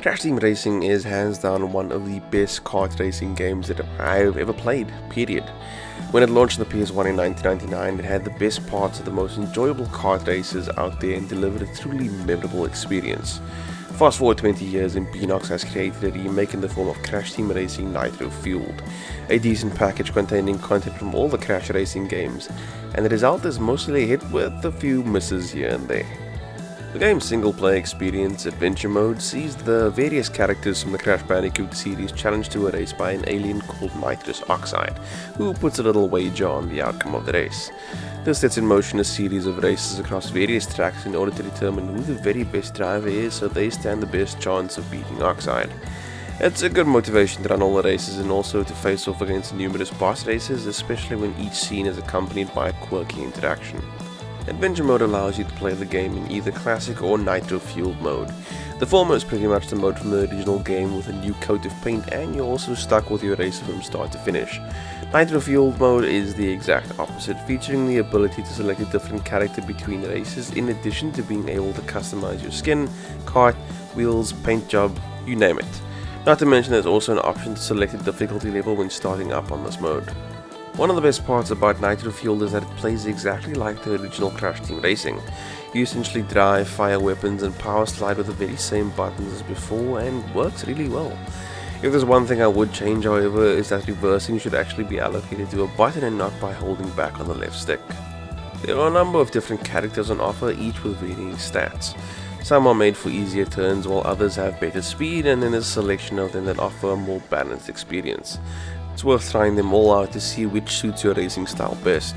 Crash Team Racing is hands down one of the best kart racing games that I've ever played, period. When it launched on the PS1 in 1999, it had the best parts of the most enjoyable kart races out there and delivered a truly memorable experience. Fast forward 20 years and Beenox has created a remake in the form of Crash Team Racing Nitro Fueled, a decent package containing content from all the Crash racing games, and the result is mostly a hit with a few misses here and there. The game's single-player experience adventure mode sees the various characters from the Crash Bandicoot series challenged to a race by an alien called Nitrous Oxide, who puts a little wager on the outcome of the race. This sets in motion a series of races across various tracks in order to determine who the very best driver is so they stand the best chance of beating Oxide. It's a good motivation to run all the races and also to face off against numerous boss races, especially when each scene is accompanied by a quirky interaction. Adventure mode allows you to play the game in either classic or Nitro Fueled mode. The former is pretty much the mode from the original game with a new coat of paint, and you're also stuck with your racer from start to finish. Nitro Fueled mode is the exact opposite, featuring the ability to select a different character between races in addition to being able to customize your skin, kart, wheels, paint job, you name it. Not to mention there's also an option to select a difficulty level when starting up on this mode. One of the best parts about Nitro Fueled is that it plays exactly like the original Crash Team Racing. You essentially drive, fire weapons and power slide with the very same buttons as before, and works really well. If there's one thing I would change, however, is that reversing should actually be allocated to a button and not by holding back on the left stick. There are a number of different characters on offer, each with varying stats. Some are made for easier turns while others have better speed, and then there's a selection of them that offer a more balanced experience. It's worth trying them all out to see which suits your racing style best.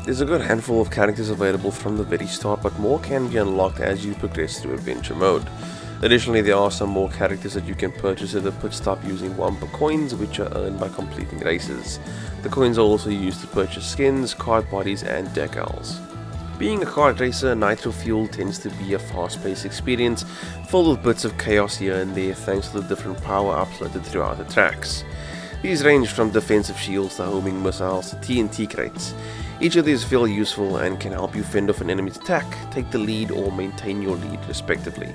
There's a good handful of characters available from the very start, but more can be unlocked as you progress through adventure mode. Additionally, there are some more characters that you can purchase at the pit stop using Wampa coins, which are earned by completing races. The coins are also used to purchase skins, kart bodies and decals. Being a kart racer, Nitro Fuel tends to be a fast-paced experience, filled with bits of chaos here and there thanks to the different power-ups littered throughout the tracks. These range from defensive shields to homing missiles to TNT crates. Each of these feel useful and can help you fend off an enemy's attack, take the lead or maintain your lead respectively.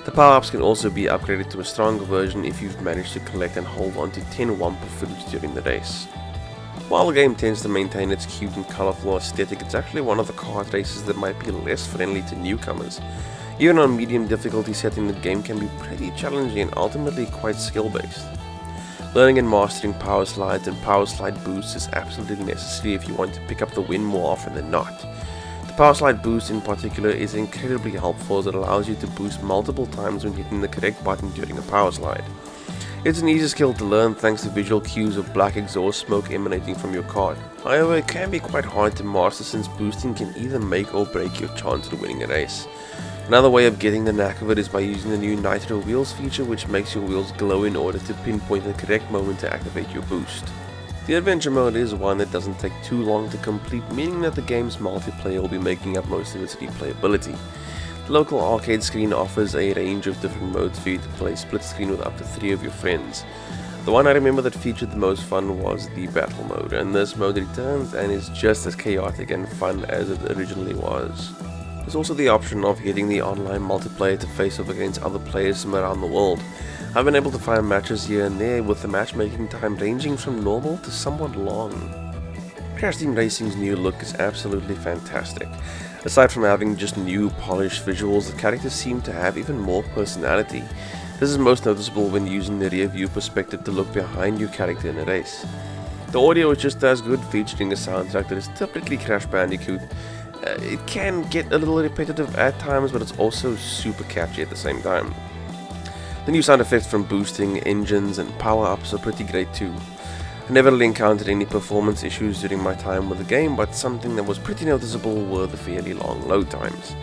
The power-ups can also be upgraded to a stronger version if you've managed to collect and hold onto 10 Wampa fruits during the race. While the game tends to maintain its cute and colourful aesthetic, it's actually one of the kart races that might be less friendly to newcomers. Even on medium difficulty setting, the game can be pretty challenging and ultimately quite skill-based. Learning and mastering power slides and power slide boosts is absolutely necessary if you want to pick up the win more often than not. The power slide boost in particular is incredibly helpful as it allows you to boost multiple times when hitting the correct button during a power slide. It's an easy skill to learn thanks to visual cues of black exhaust smoke emanating from your kart. However, it can be quite hard to master since boosting can either make or break your chance of winning a race. Another way of getting the knack of it is by using the new Nitro Wheels feature, which makes your wheels glow in order to pinpoint the correct moment to activate your boost. The adventure mode is one that doesn't take too long to complete, meaning that the game's multiplayer will be making up most of its replayability. The local arcade screen offers a range of different modes for you to play split screen with up to 3 of your friends. The one I remember that featured the most fun was the battle mode, and this mode returns and is just as chaotic and fun as it originally was. There's also the option of hitting the online multiplayer to face off against other players from around the world. I've been able to find matches here and there with the matchmaking time ranging from normal to somewhat long. Crash Team Racing's new look is absolutely fantastic. Aside from having just new polished visuals, the characters seem to have even more personality. This is most noticeable when using the rear view perspective to look behind your character in a race. The audio is just as good, featuring a soundtrack that is typically Crash Bandicoot. It can get a little repetitive at times, but it's also super catchy at the same time. The new sound effects from boosting, engines and power-ups are pretty great too. I never really encountered any performance issues during my time with the game, but something that was pretty noticeable were the fairly long load times.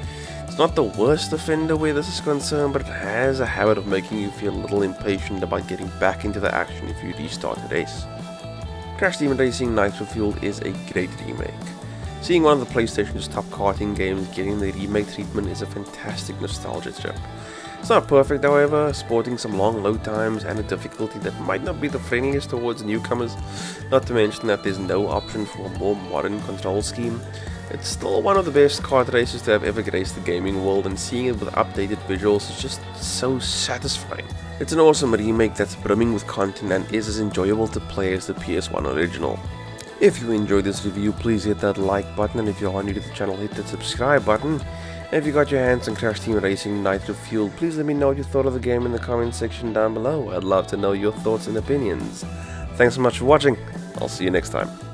It's not the worst offender where this is concerned, but it has a habit of making you feel a little impatient about getting back into the action if you restart a race. Crash Team Racing Nitro Fueled is a great remake. Seeing one of the PlayStation's top karting games getting the remake treatment is a fantastic nostalgia trip. It's not perfect, however, sporting some long load times and a difficulty that might not be the friendliest towards newcomers, not to mention that there's no option for a more modern control scheme. It's still one of the best kart races to have ever graced the gaming world, and seeing it with updated visuals is just so satisfying. It's an awesome remake that's brimming with content and is as enjoyable to play as the PS1 original. If you enjoyed this review, please hit that like button, and if you are new to the channel, hit that subscribe button. And if you got your hands on Crash Team Racing Nitro Fueled, please let me know what you thought of the game in the comment section down below. I'd love to know your thoughts and opinions. Thanks so much for watching. I'll see you next time.